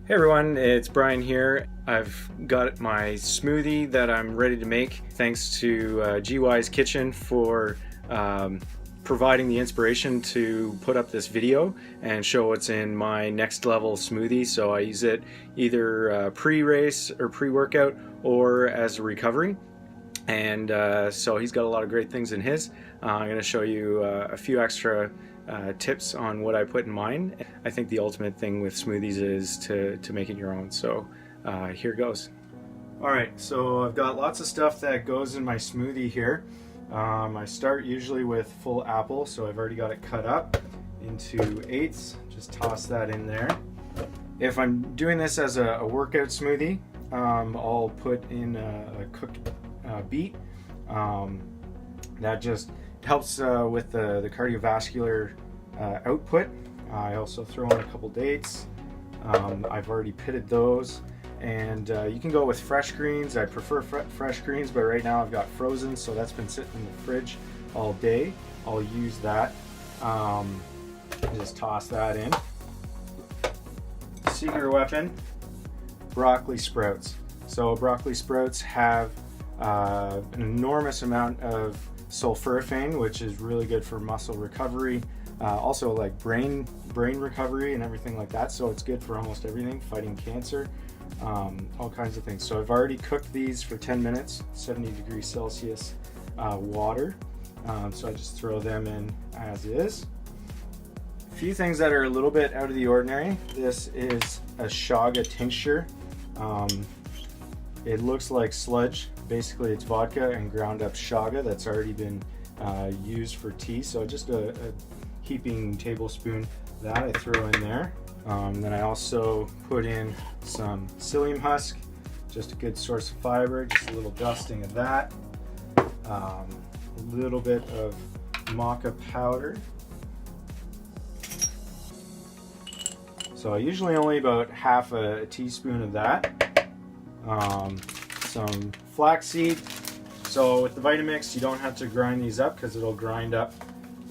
Hey everyone, it's Brian here. I've got my smoothie that I'm ready to make. Thanks to GY's Kitchen for providing the inspiration to put up this video and show what's in my next level smoothie. So I use it either pre-race or pre-workout or as a recovery. And so he's got a lot of great things in his. I'm going to show you a few extra tips on what I put in mine. I think the ultimate thing with smoothies is to make it your own. So here goes. Alright, so I've got lots of stuff that goes in my smoothie here. I start usually with full apple, so I've already got it cut up into eighths. Just toss that in there. If I'm doing this as a workout smoothie, I'll put in a cooked beet. That just helps with the cardiovascular output. I also throw in a couple dates. I've already pitted those, and you can go with fresh greens. I prefer fresh greens, but right now I've got frozen, so that's been sitting in the fridge all day. I'll use that. Just toss that in. Secret weapon, broccoli sprouts. So broccoli sprouts have an enormous amount of sulforaphane, which is really good for muscle recovery, also like brain recovery and everything like that. So it's good for almost everything, fighting cancer, all kinds of things. So I've already cooked these for 10 minutes, 70 degrees Celsius water. So I just throw them in as is. A few things that are a little bit out of the ordinary. This is a chaga tincture. It looks like sludge. Basically it's vodka and ground up chaga that's already been used for tea. So just a heaping tablespoon that I throw in there. Then I also put in some psyllium husk, just a good source of fiber, just a little dusting of that. A little bit of maca powder. So usually only about half a teaspoon of that. Some flaxseed. So with the VitaMix, you don't have to grind these up because it'll grind up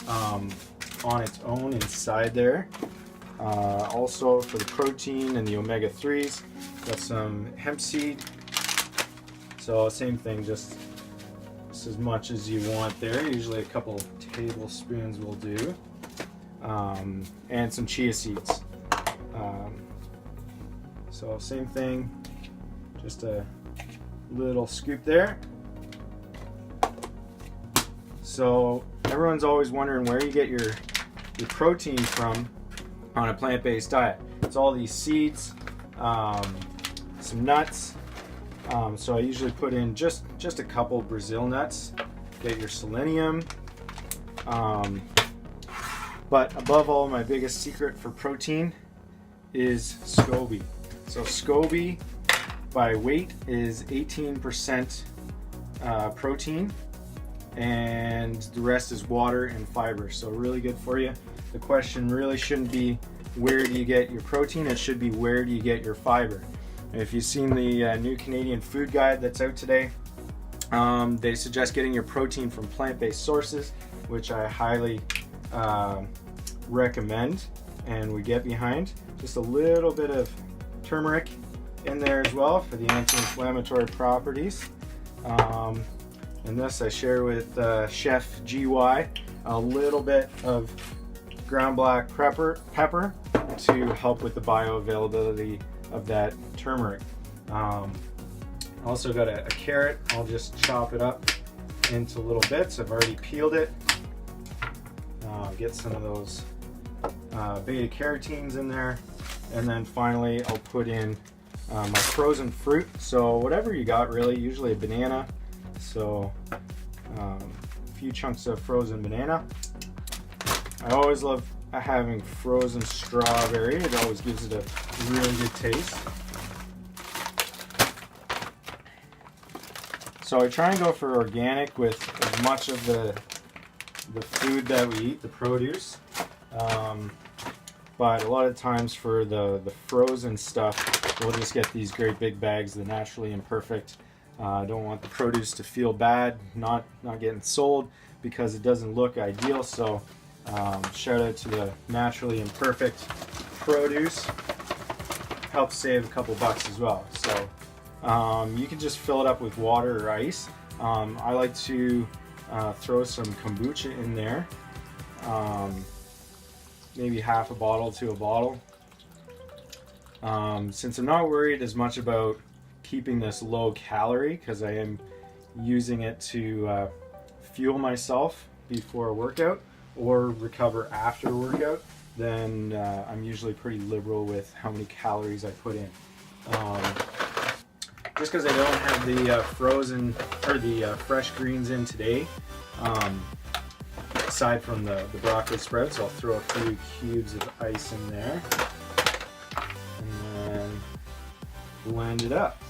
on its own inside there. Also for the protein and the omega-3s, got some hemp seed. So same thing, just as much as you want there. Usually a couple tablespoons will do. And some chia seeds. So same thing, just a little scoop there. So everyone's always wondering where you get your protein from on a plant-based diet. It's all these seeds, some nuts. So I usually put in just a couple Brazil nuts. Get your selenium. But above all, my biggest secret for protein is SCOBY. So SCOBY by weight is 18% protein, and the rest is water and fiber. So really good for you. The question really shouldn't be where do you get your protein, it should be where do you get your fiber. If you've seen the new Canadian food guide that's out today, they suggest getting your protein from plant-based sources, which I highly recommend and we get behind. Just a little bit of turmeric in there as well for the anti-inflammatory properties. And this I share with Chef GY, a little bit of ground black pepper to help with the bioavailability of that turmeric. Also got a carrot. I'll just chop it up into little bits. I've already peeled it. Get some of those beta carotenes in there. And then finally I'll put in my frozen fruit. So whatever you got really, usually a banana. So a few chunks of frozen banana. I always love having frozen strawberry. It always gives it a really good taste. So I try and go for organic with as much of the food that we eat, the produce. But a lot of times for the frozen stuff, we'll just get these great big bags, the naturally imperfect. I don't want the produce to feel bad, not getting sold because it doesn't look ideal. So shout out to the naturally imperfect produce. helps save a couple bucks as well. So you can just fill it up with water or ice. I like to throw some kombucha in there, maybe half a bottle to a bottle. Since I'm not worried as much about keeping this low calorie, because I am using it to fuel myself before a workout or recover after a workout, then I'm usually pretty liberal with how many calories I put in. Just because I don't have the frozen or the fresh greens in today, aside from the broccoli sprouts, I'll throw a few cubes of ice in there and then blend it up.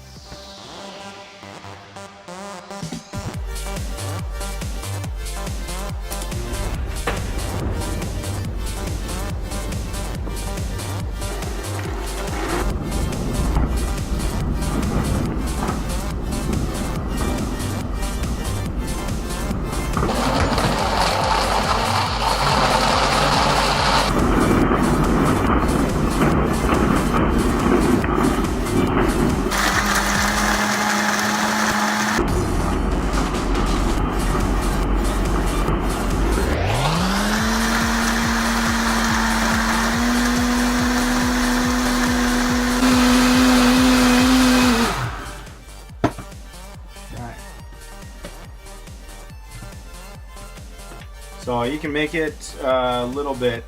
So you can make it a little bit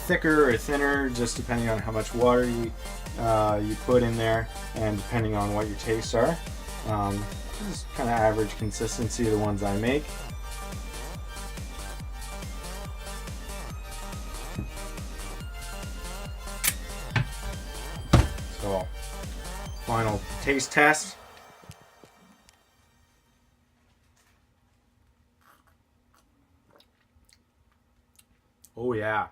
thicker or thinner, just depending on how much water you put in there, and depending on what your tastes are. This is kind of average consistency of the ones I make. So, final taste test. Oh yeah.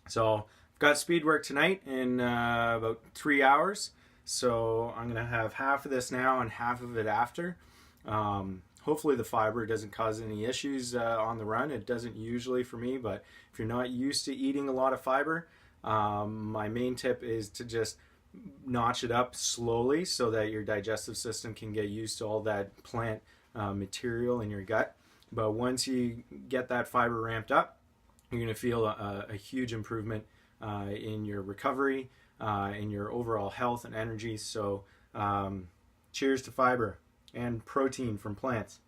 So I've got speed work tonight in about 3 hours. So I'm gonna have half of this now and half of it after. Hopefully the fiber doesn't cause any issues on the run. It doesn't usually for me, but if you're not used to eating a lot of fiber, my main tip is to just notch it up slowly so that your digestive system can get used to all that plant material in your gut. But once you get that fiber ramped up, you're going to feel a huge improvement in your recovery, in your overall health and energy. So cheers to fiber and protein from plants.